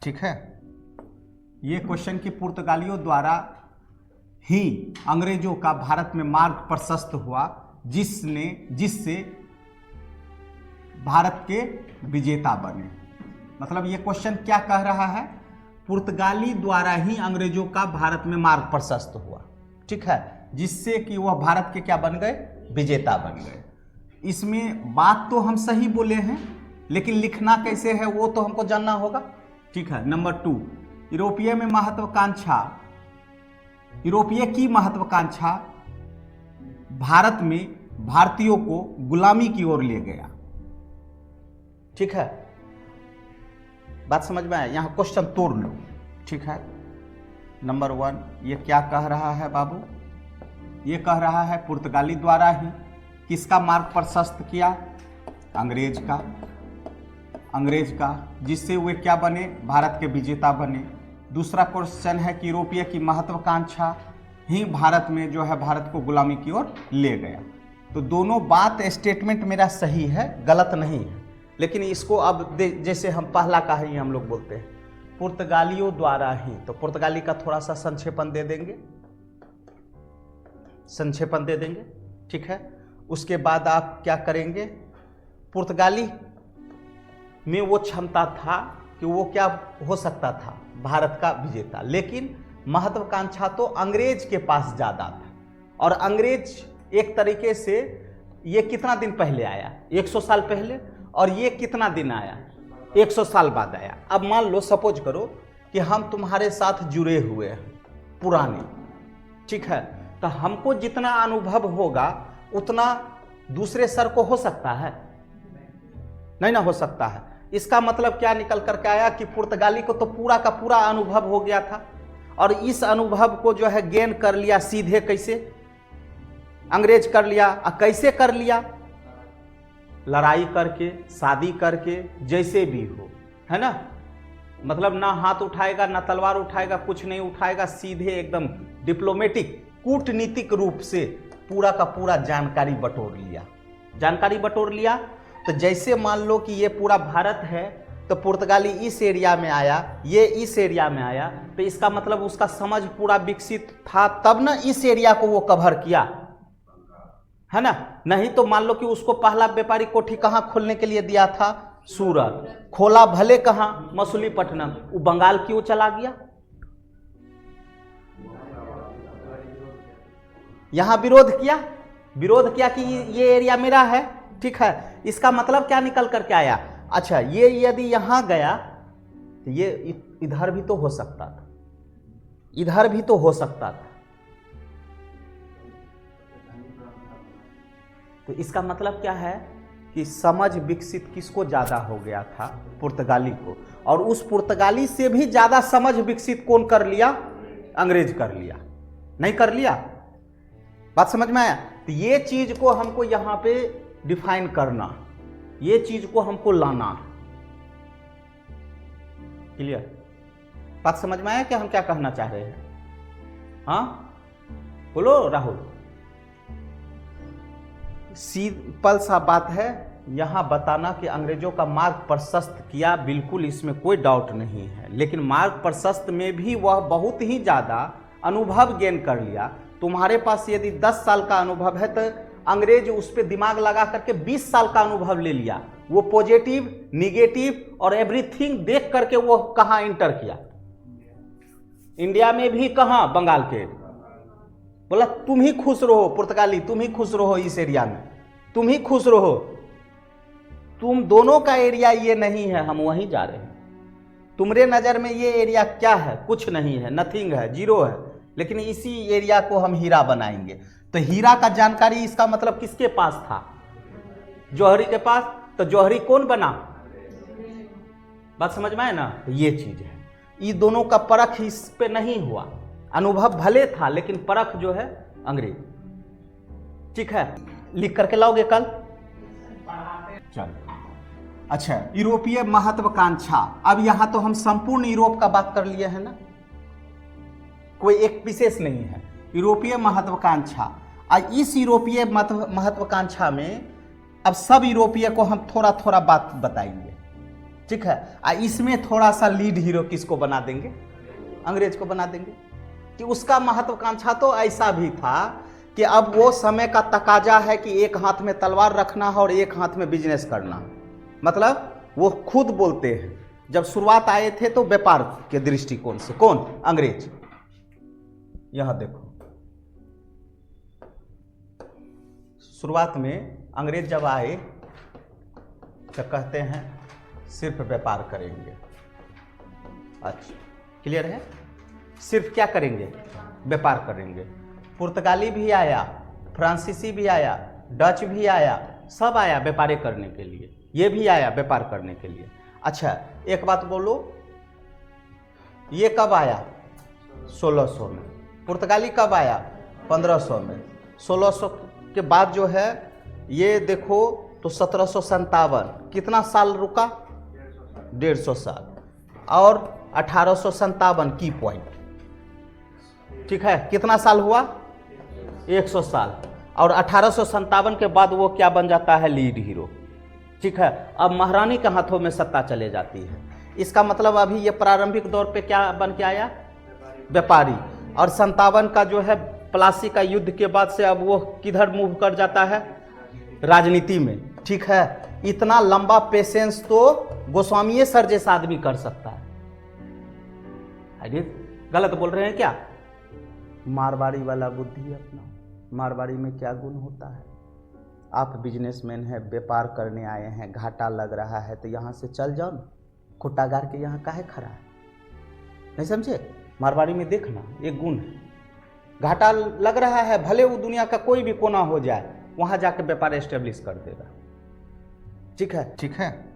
ठीक है। ये क्वेश्चन की पुर्तगालियों द्वारा ही अंग्रेजों का भारत में मार्ग प्रशस्त हुआ, जिससे भारत के विजेता बने। मतलब ये क्वेश्चन क्या कह रहा है? पुर्तगाली द्वारा ही अंग्रेजों का भारत में मार्ग प्रशस्त हुआ, ठीक है, जिससे कि वह भारत के क्या बन गए? विजेता बन गए। इसमें बात तो हम सही बोले हैं, लेकिन लिखना कैसे है वो तो हमको जानना होगा, ठीक है। नंबर 2, यूरोपीय की महत्वाकांक्षा भारत में भारतीयों को गुलामी की ओर ले गया, ठीक है। बात समझ में आया? यहां क्वेश्चन तोड़ लो, ठीक है। नंबर 1 ये क्या कह रहा है बाबू? ये कह रहा है पुर्तगाली द्वारा ही किसका मार्ग प्रशस्त किया? अंग्रेज का, जिससे वे क्या बने? भारत के विजेता बने। दूसरा क्वेश्चन है कि यूरोपीय की महत्वाकांक्षा ही भारत में जो है भारत को गुलामी की ओर ले गया। तो दोनों बात स्टेटमेंट मेरा सही है, गलत नहीं है। लेकिन इसको अब जैसे हम पहला का ही हम लोग बोलते हैं पुर्तगालियों द्वारा ही, तो पुर्तगाली का थोड़ा सा संक्षेपण दे देंगे, ठीक है। उसके बाद आप क्या करेंगे? पुर्तगाली में वो क्षमता था कि वो क्या हो सकता था? भारत का विजेता। लेकिन महत्वाकांक्षा तो अंग्रेज के पास ज्यादा था, और अंग्रेज एक तरीके से ये कितना दिन पहले आया? 100 साल पहले, और ये कितना दिन आया? 100 साल बाद आया। अब मान लो, सपोज करो कि हम तुम्हारे साथ जुड़े हुए हैं पुराने, ठीक है, तो हमको जितना अनुभव होगा उतना दूसरे सर को हो सकता है? नहीं ना हो सकता है। इसका मतलब क्या निकल करके आया कि पुर्तगाली को तो पूरा का पूरा अनुभव हो गया था, और इस अनुभव को जो है गेन कर लिया सीधे कैसे? अंग्रेज कर लिया। कैसे कर लिया? लड़ाई करके, शादी करके, जैसे भी हो, है ना। मतलब ना हाथ उठाएगा, ना तलवार उठाएगा, कुछ नहीं उठाएगा, सीधे एकदम डिप्लोमेटिक, कूटनीतिक रूप से पूरा का पूरा जानकारी बटोर लिया। तो जैसे मान लो कि ये पूरा भारत है, तो पुर्तगाली इस एरिया में आया, ये इस एरिया में आया, तो इसका मतलब उसका समझ पूरा विकसित था, तब ना इस एरिया को वो कवर किया, है ना। नहीं तो मान लो कि उसको पहला व्यापारी कोठी कहाँ खोलने के लिए दिया था? सूरत। खोला भले कहाँ? मछलीपट्टनम। वो बंगाल क्यों चला गया? यहां विरोध किया कि ये एरिया मेरा है, ठीक है। इसका मतलब क्या निकल करके आया? अच्छा, ये यदि यहां गया तो ये इधर भी तो हो सकता था, तो इसका मतलब क्या है कि समझ विकसित किसको ज्यादा हो गया था? पुर्तगाली को। और उस पुर्तगाली से भी ज्यादा समझ विकसित कौन कर लिया? अंग्रेज कर लिया। नहीं कर लिया? बात समझ में आया? तो ये चीज को हमको यहां पे डिफाइन करना, ये चीज को हमको लाना। क्लियर? बात समझ में आया कि हम क्या कहना चाह रहे हैं? हाँ बोलो राहुल। सिंपल सा बात है, यहां बताना कि अंग्रेजों का मार्ग प्रशस्त किया, बिल्कुल इसमें कोई डाउट नहीं है। लेकिन मार्ग प्रशस्त में भी वह बहुत ही ज्यादा अनुभव गेन कर लिया। तुम्हारे पास यदि 10 साल का अनुभव है तो अंग्रेज उस पर दिमाग लगा करके 20 साल का अनुभव ले लिया। वो पॉजिटिव, निगेटिव और एवरीथिंग देख करके वो कहां इंटर किया? इंडिया में भी कहां? बंगाल के। बोला तुम ही खुश रहो पुर्तगाली, तुम ही खुश रहो इस एरिया में, तुम ही खुश रहो, तुम दोनों का एरिया ये नहीं है, हम वहीं जा रहे हैं। तुम्हारे नजर में ये एरिया क्या है? कुछ नहीं है, नथिंग है, जीरो है। लेकिन इसी एरिया को हम हीरा बनाएंगे। तो हीरा का जानकारी इसका मतलब किसके पास था? जौहरी के पास। तो जौहरी कौन बना? बात समझ में आए ना? तो ये चीज है, ये दोनों का परख इस पे नहीं हुआ। अनुभव भले था लेकिन परख जो है अंग्रेज। ठीक है, लिख करके लाओगे कल? चल अच्छा, यूरोपीय महत्वाकांक्षा। अब यहां तो हम संपूर्ण यूरोप का बात कर लिए हैं ना, कोई एक विशेष नहीं है। यूरोपीय महत्वाकांक्षा, इस यूरोपीय महत्वाकांक्षा में अब सब यूरोपीय को हम थोड़ा थोड़ा बात बताएंगे। ठीक है। इसमें थोड़ा सा लीड हीरो किसको बना देंगे? अंग्रेज को बना देंगे। कि उसका महत्वाकांक्षा तो ऐसा भी था कि अब वो समय का तकाजा है कि एक हाथ में तलवार रखना है और एक हाथ में बिजनेस करना। मतलब वो खुद बोलते हैं जब शुरुआत आए थे तो व्यापार के दृष्टिकोण से। कौन? अंग्रेज। यहां देखो, शुरुआत में अंग्रेज जब आए तो कहते हैं सिर्फ व्यापार करेंगे। अच्छा, क्लियर है? सिर्फ क्या करेंगे? व्यापार करेंगे। पुर्तगाली भी आया, फ्रांसीसी भी आया, डच भी आया, सब आया व्यापार करने के लिए। ये भी आया व्यापार करने के लिए। अच्छा, एक बात बोलो, ये कब आया? 1600 में। पुर्तगाली कब आया? 1500 में। 1600 के बाद जो है ये देखो तो 1757, कितना साल रुका? 150 साल। और 1857 की पॉइंट, ठीक है, कितना साल हुआ? 100 साल। और 1857 के बाद वो क्या बन जाता है? Lead hero. ठीक है, अब महारानी के हाथों में सत्ता चले जाती है। इसका मतलब अभी ये प्रारंभिक दौर पे क्या बन के आया? व्यापारी। और 57 का जो है प्लासी का युद्ध के बाद से अब वो किधर मूव कर जाता है? राजनीति में। ठीक है, इतना लंबा पेशेंस तो गोस्वामी सर जैसा आदमी कर सकता है। अरे गलत बोल रहे हैं क्या? मारवाड़ी वाला बुद्धि अपना। मारवाड़ी में क्या गुण होता है? आप बिजनेसमैन हैं, व्यापार करने आए हैं, घाटा लग रहा है तो यहाँ से चल जाओ ना, खुट्टागार के यहाँ काहे खड़ा है? नहीं समझे? मारवाड़ी में देखना एक गुण है, घाटा लग रहा है भले वो दुनिया का कोई भी कोना हो जाए, वहां जाकर व्यापार एस्टेब्लिश कर देगा। ठीक है, ठीक है।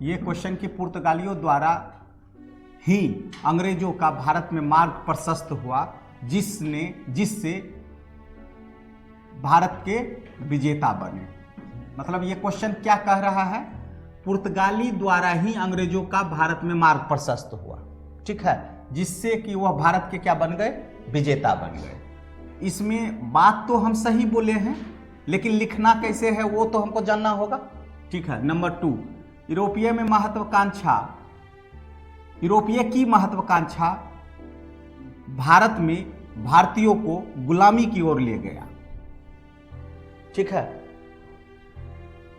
ये क्वेश्चन की पुर्तगालियों द्वारा ही अंग्रेजों का भारत में मार्ग प्रशस्त हुआ, जिससे भारत के विजेता बने। मतलब ये क्वेश्चन क्या कह रहा है? पुर्तगाली द्वारा ही अंग्रेजों का भारत में मार्ग प्रशस्त हुआ, ठीक है, जिससे कि वह भारत के क्या बन गए? विजेता बन गए। इसमें बात तो हम सही बोले हैं, लेकिन लिखना कैसे है वो तो हमको जानना होगा। ठीक है। नंबर 2, यूरोपीय की महत्वाकांक्षा भारत में भारतीयों को गुलामी की ओर ले गया। ठीक है,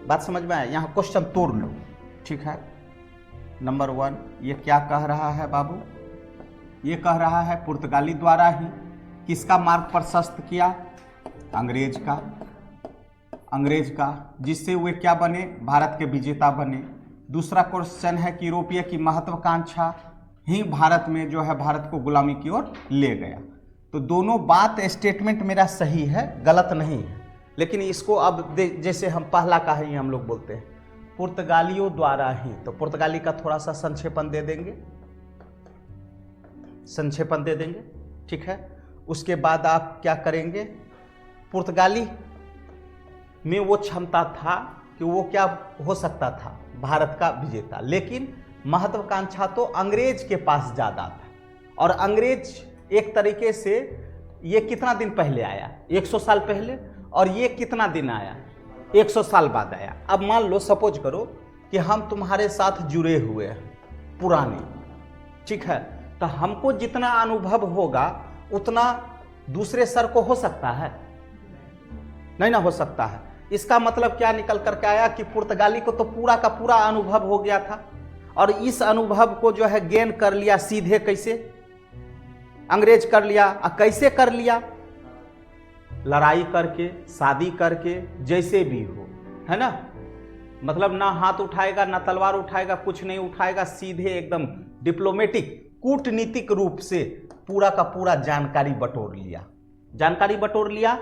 बात समझ में आया? यहां क्वेश्चन तोड़ लो। ठीक है। नंबर 1, ये क्या कह रहा है बाबू? ये कह रहा है पुर्तगाली द्वारा ही किसका मार्ग प्रशस्त किया? अंग्रेज का, जिससे वे क्या बने? भारत के विजेता बने। दूसरा क्वेश्चन है कि यूरोपीय की महत्वाकांक्षा ही भारत में जो है भारत को गुलामी की ओर ले गया। तो दोनों बात स्टेटमेंट मेरा सही है, गलत नहीं है। लेकिन इसको अब जैसे हम पहला का ही हम लोग बोलते हैं पुर्तगालियों द्वारा ही, तो पुर्तगाली का थोड़ा सा संक्षेपण दे देंगे। ठीक है। उसके बाद आप क्या करेंगे? पुर्तगाली में वो क्षमता था कि वो क्या हो सकता था? भारत का विजेता। लेकिन महत्वाकांक्षा तो अंग्रेज के पास ज्यादा था। और अंग्रेज एक तरीके से ये कितना दिन पहले आया? 100 साल पहले। और ये कितना दिन आया? 100 साल बाद आया। अब मान लो, सपोज करो कि हम तुम्हारे साथ जुड़े हुए हैं पुराने, ठीक है, तो हमको जितना अनुभव होगा उतना दूसरे सर को हो सकता है? नहीं ना हो सकता है। इसका मतलब क्या निकल करके आया कि पुर्तगाली को तो पूरा का पूरा अनुभव हो गया था, और इस अनुभव को जो है गेन कर लिया सीधे कैसे? अंग्रेज कर लिया। कैसे कर लिया? लड़ाई करके, शादी करके, जैसे भी हो, है ना। मतलब ना हाथ उठाएगा, ना तलवार उठाएगा, कुछ नहीं उठाएगा, सीधे एकदम डिप्लोमेटिक, कूटनीतिक रूप से पूरा का पूरा जानकारी बटोर लिया।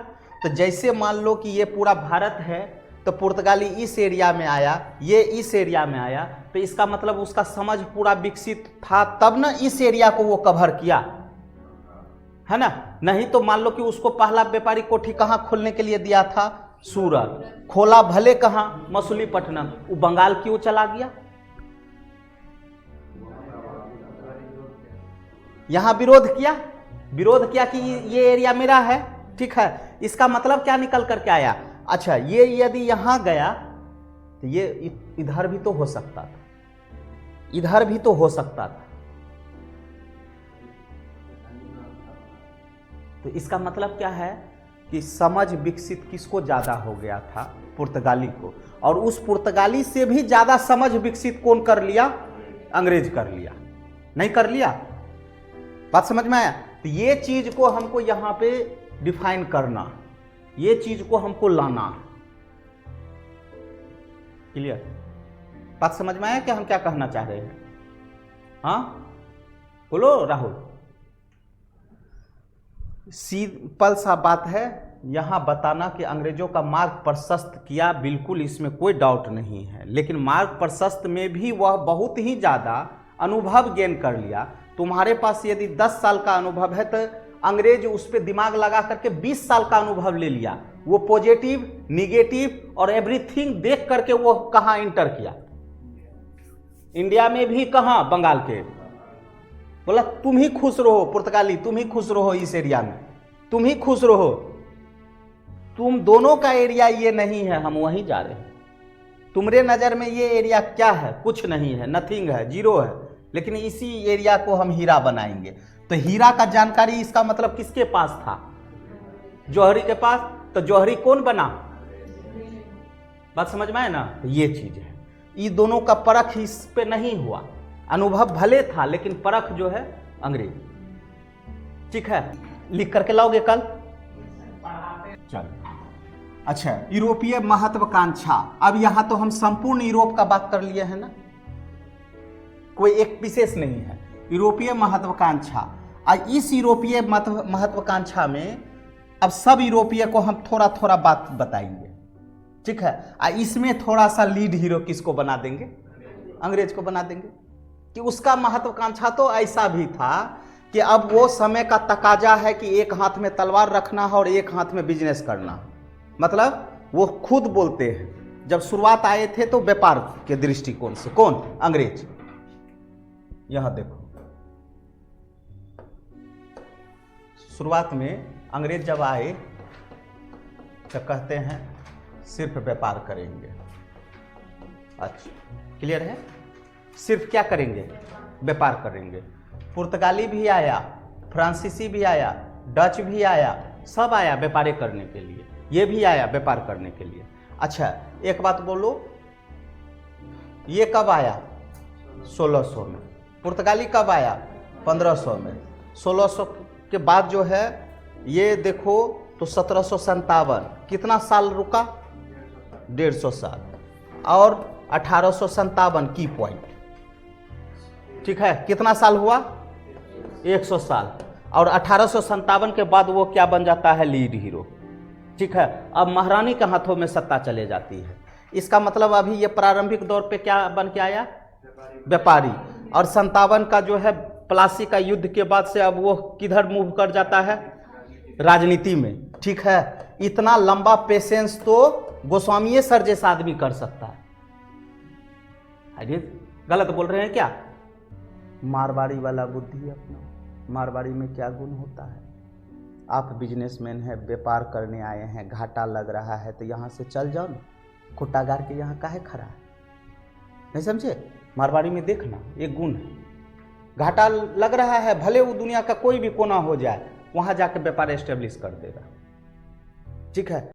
तो जैसे मान लो कि ये पूरा भारत है, तो पुर्तगाली इस एरिया में आया, ये इस एरिया में आया, तो इसका मतलब उसका समझ पूरा विकसित था, तब ना इस एरिया को वो कवर किया, है ना। नहीं तो मान लो कि उसको पहला व्यापारी कोठी कहाँ खोलने के लिए दिया था? सूरत। खोला भले कहाँ? मछलीपट्टनम। वो बंगाल क्यों चला गया? यहां विरोध किया कि ये एरिया मेरा है, ठीक है। इसका मतलब क्या निकल करके आया? अच्छा, ये यदि यहां गया तो ये इधर भी तो हो सकता था, इधर भी तो हो सकता था। तो इसका मतलब क्या है कि समझ विकसित किसको ज्यादा हो गया था? पुर्तगाली को। और उस पुर्तगाली से भी ज्यादा समझ विकसित कौन कर लिया? अंग्रेज कर लिया। नहीं कर लिया? बात समझ में आया? तो ये चीज को हमको यहां पे डिफाइन करना, ये चीज को हमको लाना। क्लियर? बात समझ में आया कि हम क्या कहना चाह रहे हैं? हाँ बोलो राहुल। सिंपल सा बात है, यहां बताना कि अंग्रेजों का मार्ग प्रशस्त किया, बिल्कुल इसमें कोई डाउट नहीं है। लेकिन मार्ग प्रशस्त में भी वह बहुत ही ज्यादा अनुभव गेन कर लिया। तुम्हारे पास यदि 10 साल का अनुभव है तो अंग्रेज उस पर दिमाग लगा करके 20 साल का अनुभव ले लिया। वो पॉजिटिव, निगेटिव और एवरीथिंग देख करके वो कहां इंटर किया? इंडिया में भी कहां? बंगाल के। बोला तुम ही खुश रहो पुर्तगाली, तुम ही खुश रहो इस एरिया में, तुम ही खुश रहो, तुम दोनों का एरिया ये नहीं है, हम वहीं जा रहे हैं। तुम्हारे नजर में ये एरिया क्या है? कुछ नहीं है, नथिंग है, जीरो है। लेकिन इसी एरिया को हम हीरा बनाएंगे। तो हीरा का जानकारी इसका मतलब किसके पास था? जौहरी के पास। तो जौहरी कौन बना? बात समझ में आए ना? ये चीज है, ये दोनों का परख इस पे नहीं हुआ। अनुभव भले था लेकिन परख जो है अंग्रेज। ठीक है, लिख करके लाओगे कल? चलो अच्छा, यूरोपीय महत्वाकांक्षा। अब यहां तो हम संपूर्ण यूरोप का बात कर लिए हैं ना, कोई एक विशेष नहीं है। यूरोपीय महत्वाकांक्षा। इस यूरोपीय महत्वाकांक्षा में अब सब यूरोपीय को हम थोड़ा थोड़ा बात बताएंगे। ठीक है, इसमें थोड़ा सा लीड हीरो किसको बना देंगे? अंग्रेज को बना देंगे। कि उसका महत्वाकांक्षा तो ऐसा भी था कि अब वो समय का तकाजा है कि एक हाथ में तलवार रखना है और एक हाथ में बिजनेस करना। मतलब वो खुद बोलते हैं, जब शुरुआत आए थे तो व्यापार के दृष्टिकोण से। कौन? अंग्रेज। यहां देखो, शुरुआत में अंग्रेज जब आए तो कहते हैं सिर्फ व्यापार करेंगे। अच्छा, क्लियर है? सिर्फ क्या करेंगे? व्यापार करेंगे। पुर्तगाली भी आया, फ्रांसीसी भी आया, डच भी आया, सब आया व्यापार करने के लिए। ये भी आया व्यापार करने के लिए। अच्छा एक बात बोलो, ये कब आया? 1600 में। पुर्तगाली कब आया? 1500 में। 1600 के बाद जो है ये देखो तो 1757। कितना साल रुका? 150 साल। और 1857 की पॉइंट। ठीक है, कितना साल हुआ? 100 साल। और 1857 के बाद वो क्या बन जाता है? Lead hero. ठीक है, अब महारानी के हाथों में सत्ता चले जाती है। इसका मतलब अभी ये प्रारंभिक दौर पे क्या बन के आया? व्यापारी। और 57 का जो है प्लासी का युद्ध के बाद से अब वो किधर मूव कर जाता है? राजनीति में। ठीक है, इतना लंबा पेशेंस तो गोस्वामी सर जैसा आदमी कर सकता है। अरे गलत बोल रहे हैं क्या? मारवाड़ी वाला बुद्धि अपना। मारवाड़ी में क्या गुण होता है? आप बिजनेसमैन हैं, व्यापार करने आए हैं, घाटा लग रहा है तो यहाँ से चल जाओ ना, खुट्टा गाड़ के यहाँ काहे खड़ा है? नहीं समझे? मारवाड़ी में देखना एक गुण है। घाटा लग रहा है, भले वो दुनिया का कोई भी कोना हो जाए, वहां जाके व्यापार एस्टेब्लिश कर देगा। ठीक है।